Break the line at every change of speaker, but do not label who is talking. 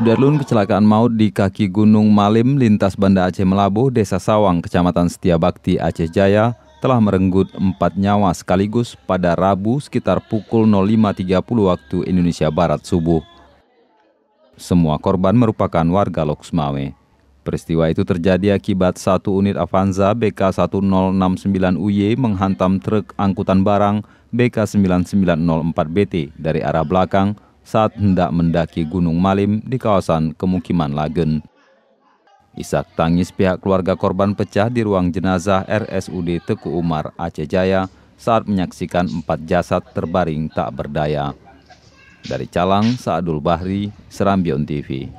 Sudarlun, kecelakaan maut di kaki Gunung Malim lintas Banda Aceh Melabuh, Desa Sawang, Kecamatan Setiabakti, Aceh Jaya, telah merenggut 4 nyawa sekaligus pada Rabu sekitar pukul 05.30 waktu Indonesia Barat subuh. Semua korban merupakan warga Loksmawe. Peristiwa itu terjadi akibat satu unit Avanza BK1069UY menghantam truk angkutan barang BK9904BT dari arah belakang saat hendak mendaki Gunung Malim di kawasan Kemukiman Lagen. Isak tangis pihak keluarga korban pecah di ruang jenazah RSUD Teku Umar, Aceh Jaya saat menyaksikan 4 jasad terbaring tak berdaya. Dari Calang, Saadul Bahri, Serambion TV.